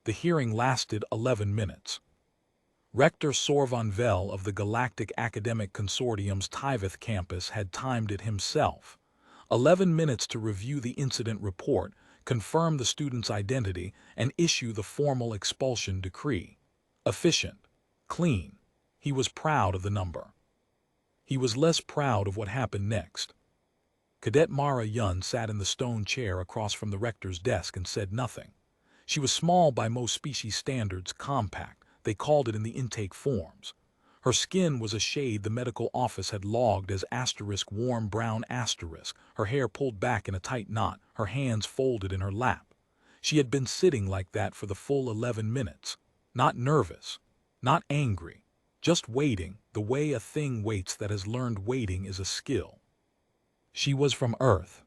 The hearing lasted 11 minutes. Rector Sorvan Vel of the Galactic Academic Consortium's Tyveth campus had timed it himself. 11 minutes to review the incident report, confirm the student's identity, and issue the formal expulsion decree. Efficient. Clean. He was proud of the number. He was less proud of what happened next. Cadet Mara Yun sat in the stone chair across from the rector's desk and said nothing. She was small by most species standards, compact. They called it in the intake forms. Her skin was a shade the medical office had logged as *warm brown*. Her hair pulled back in a tight knot, her hands folded in her lap. She had been sitting like that for the full 11 minutes. Not nervous, not angry, just waiting, the way a thing waits that has learned waiting is a skill. She was from Earth.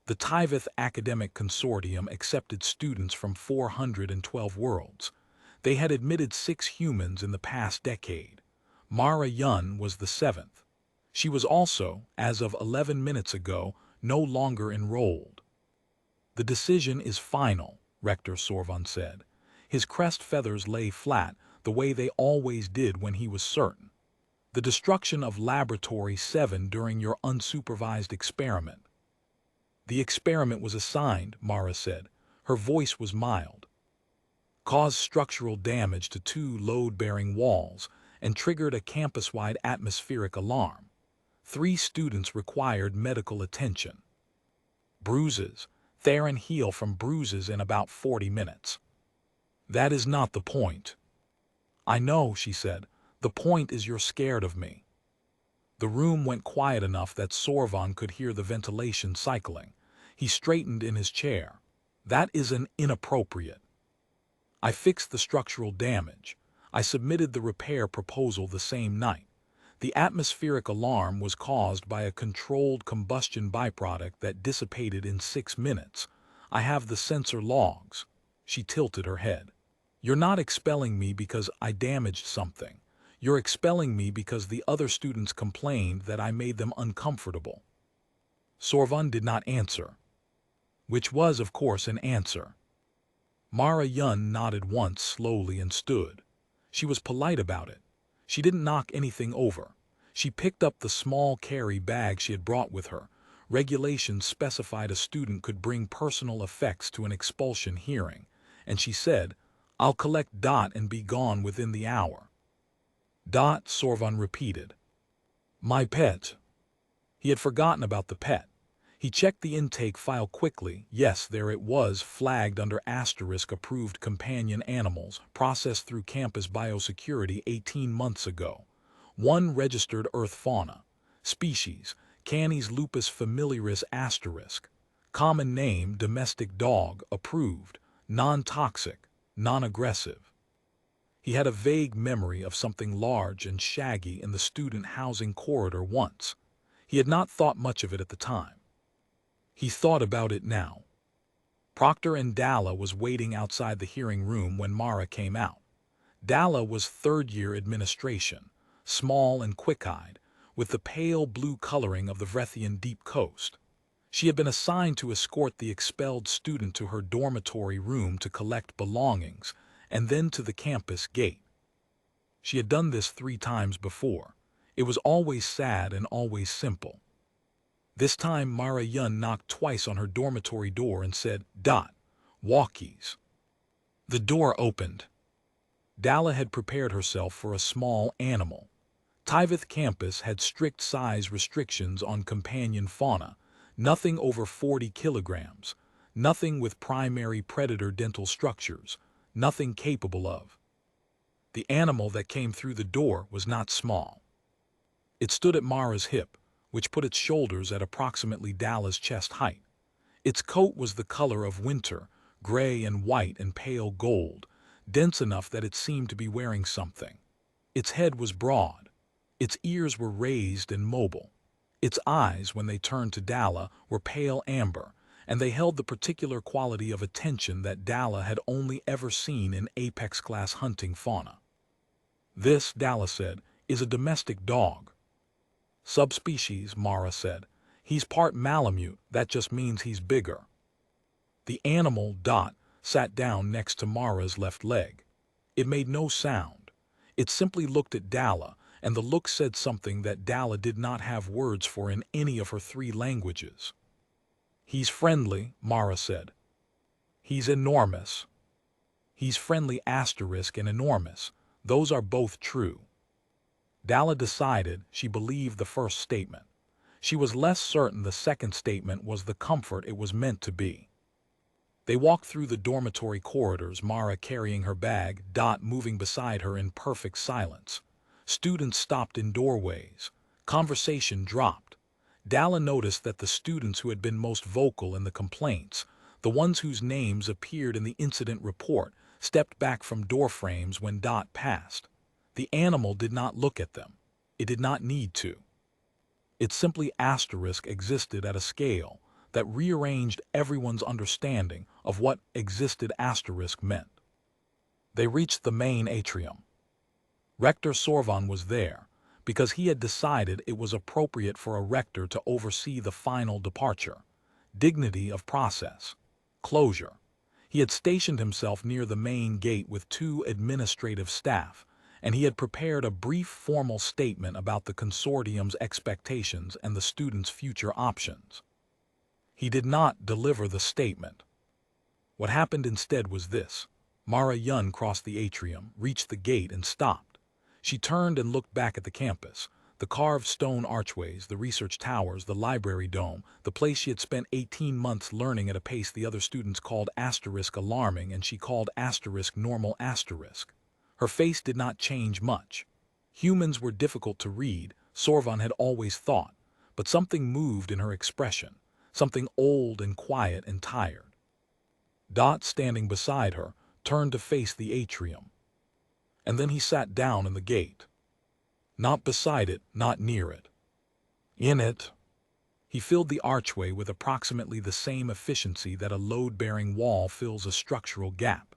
The Tyveth Academic Consortium accepted students from 412 worlds. They had admitted 6 humans in the past decade. Mara Yun was the 7th. She was also, as of 11 minutes ago, no longer enrolled. The decision is final, Rector Sorvan said. His crest feathers lay flat, the way they always did when he was certain. The destruction of Laboratory 7 during your unsupervised experiment. The experiment was assigned, Mara said. Her voice was mild. Caused structural damage to 2 load-bearing walls and triggered a campus-wide atmospheric alarm. 3 students required medical attention. Bruises. Theron heal from bruises in about 40 minutes. That is not the point. I know, she said. The point is you're scared of me. The room went quiet enough that Sorvan could hear the ventilation cycling. He straightened in his chair. That is an inappropriate. I fixed the structural damage. I submitted the repair proposal the same night. The atmospheric alarm was caused by a controlled combustion byproduct that dissipated in 6 minutes. I have the sensor logs. She tilted her head. You're not expelling me because I damaged something. You're expelling me because the other students complained that I made them uncomfortable. Sorvan did not answer. Which was, of course, an answer. Mara Yun nodded once slowly and stood. She was polite about it. She didn't knock anything over. She picked up the small carry bag she had brought with her. Regulations specified a student could bring personal effects to an expulsion hearing, and she said, I'll collect Dot and be gone within the hour. Dot, Sorvan repeated. My pet. He had forgotten about the pet. He checked the intake file quickly. Yes, there it was, flagged under *approved companion animals, processed through campus biosecurity 18 months ago. 1 registered Earth fauna. Species, Canis lupus familiaris *. Common name, domestic dog, approved, non-toxic, non-aggressive. He had a vague memory of something large and shaggy in the student housing corridor once. He had not thought much of it at the time. He thought about it now. Proctor and Dalla was waiting outside the hearing room when Mara came out. Dalla was 3rd-year administration, small and quick-eyed, with the pale blue coloring of the Vrethian Deep Coast. She had been assigned to escort the expelled student to her dormitory room to collect belongings, and then to the campus gate. She had done this 3 times before. It was always sad and always simple. This time Mara Yun knocked twice on her dormitory door and said, Dot, walkies. The door opened. Dalla had prepared herself for a small animal. Tyveth campus had strict size restrictions on companion fauna, nothing over 40 kilograms, nothing with primary predator dental structures, nothing capable of. The animal that came through the door was not small. It stood at Mara's hip, which put its shoulders at approximately Dalla's chest height. Its coat was the color of winter, gray and white and pale gold, dense enough that it seemed to be wearing something. Its head was broad. Its ears were raised and mobile. Its eyes, when they turned to Dalla, were pale amber, and they held the particular quality of attention that Dalla had only ever seen in apex-class hunting fauna. This, Dalla said, is a domestic dog. Subspecies, Mara said. He's part Malamute, that just means he's bigger. The animal, Dot, sat down next to Mara's left leg. It made no sound. It simply looked at Dalla, and the look said something that Dalla did not have words for in any of her 3 languages. "He's friendly," Mara said. "He's enormous." "He's friendly asterisk and enormous. Those are both true." Dalla decided she believed the first statement. She was less certain the second statement was the comfort it was meant to be. They walked through the dormitory corridors, Mara carrying her bag, Dot moving beside her in perfect silence. Students stopped in doorways. Conversation dropped. Dalla noticed that the students who had been most vocal in the complaints, the ones whose names appeared in the incident report, stepped back from doorframes when Dot passed. The animal did not look at them. It did not need to. It simply asterisk existed at a scale that rearranged everyone's understanding of what existed asterisk meant. They reached the main atrium. Rector Sorvan was there because he had decided it was appropriate for a rector to oversee the final departure, dignity of process, closure. He had stationed himself near the main gate with 2 administrative staff, and he had prepared a brief formal statement about the consortium's expectations and the students' future options. He did not deliver the statement. What happened instead was this. Mara Yun crossed the atrium, reached the gate, and stopped. She turned and looked back at the campus, the carved stone archways, the research towers, the library dome, the place she had spent 18 months learning at a pace the other students called asterisk alarming and she called asterisk normal asterisk. Her face did not change much. Humans were difficult to read, Sorvan had always thought, but something moved in her expression, something old and quiet and tired. Dot, standing beside her, turned to face the atrium. And then he sat down in the gate. Not beside it, not near it. In it. He filled the archway with approximately the same efficiency that a load-bearing wall fills a structural gap.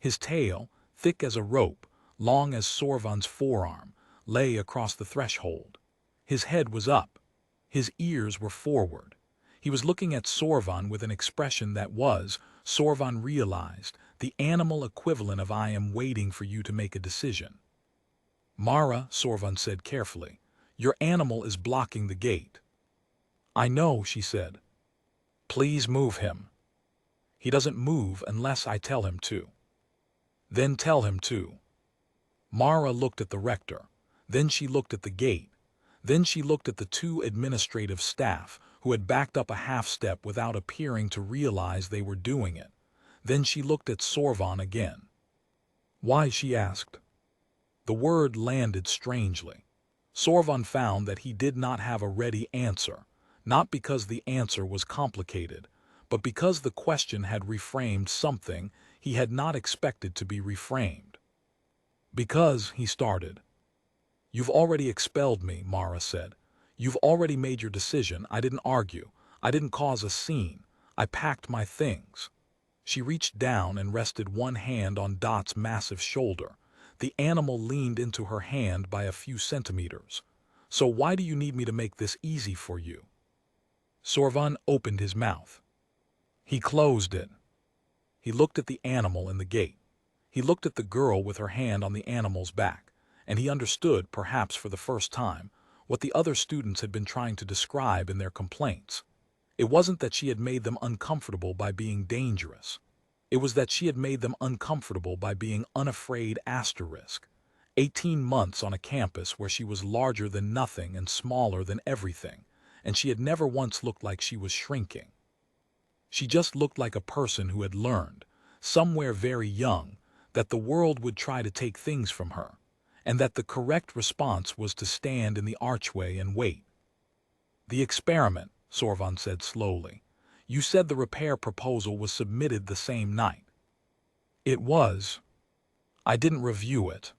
His tail, thick as a rope, long as Sorvan's forearm, lay across the threshold. His head was up. His ears were forward. He was looking at Sorvan with an expression that was, Sorvan realized, the animal equivalent of "I am waiting for you to make a decision." "Mara," Sorvan said carefully, "your animal is blocking the gate." "I know," she said. "Please move him." "He doesn't move unless I tell him to." "Then tell him to." Mara looked at the rector. Then she looked at the gate. Then she looked at the 2 administrative staff who had backed up a half step without appearing to realize they were doing it. Then she looked at Sorvan again. "Why?" she asked. The word landed strangely. Sorvan found that he did not have a ready answer, not because the answer was complicated, but because the question had reframed something he had not expected to be reframed. "Because," he started. "You've already expelled me," Mara said. "You've already made your decision. I didn't argue. I didn't cause a scene. I packed my things." She reached down and rested one hand on Dot's massive shoulder. The animal leaned into her hand by a few centimeters. "So why do you need me to make this easy for you?" Sorvan opened his mouth. He closed it. He looked at the animal in the gate. He looked at the girl with her hand on the animal's back, and he understood, perhaps for the first time, what the other students had been trying to describe in their complaints. It wasn't that she had made them uncomfortable by being dangerous. It was that she had made them uncomfortable by being unafraid asterisk. 18 months on a campus where she was larger than nothing and smaller than everything, and she had never once looked like she was shrinking. She just looked like a person who had learned, somewhere very young, that the world would try to take things from her, and that the correct response was to stand in the archway and wait. "The experiment," Sorvan said slowly. "You said the repair proposal was submitted the same night." "It was. I didn't review it."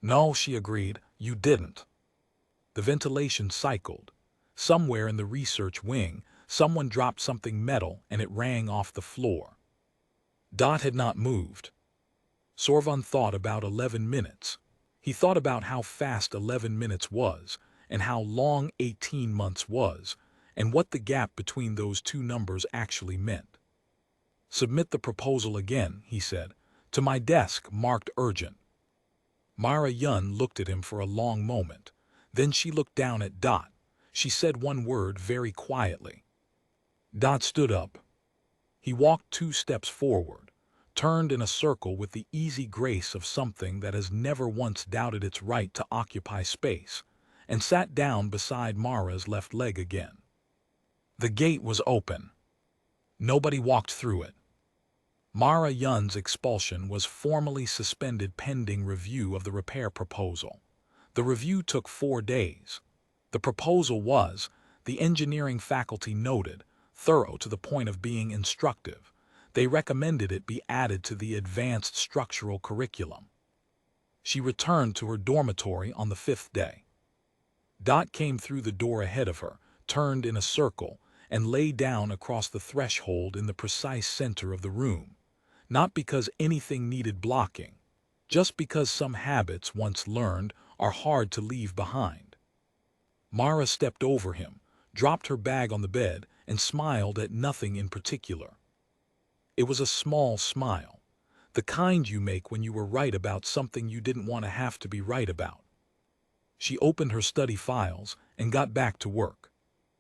"No," she agreed, "you didn't." The ventilation cycled. Somewhere in the research wing, someone dropped something metal and it rang off the floor. Dot had not moved. Sorvan thought about 11 minutes. He thought about how fast 11 minutes was, and how long 18 months was, and what the gap between those 2 numbers actually meant. Submit the proposal again, he said, to my desk marked urgent. Mara Yun looked at him for a long moment. Then she looked down at Dot. She said one word very quietly. Dot stood up. He walked 2 steps forward, turned in a circle with the easy grace of something that has never once doubted its right to occupy space, and sat down beside Mara's left leg again. The gate was open. Nobody walked through it. Mara Yun's expulsion was formally suspended pending review of the repair proposal. The review took 4 days. The proposal was, the engineering faculty noted, thorough to the point of being instructive. They recommended it be added to the advanced structural curriculum. She returned to her dormitory on the 5th day. Dot came through the door ahead of her, turned in a circle, and lay down across the threshold in the precise center of the room. Not because anything needed blocking, just because some habits, once learned, are hard to leave behind. Mara stepped over him, dropped her bag on the bed, and smiled at nothing in particular. It was a small smile, the kind you make when you were right about something you didn't want to have to be right about. She opened her study files and got back to work.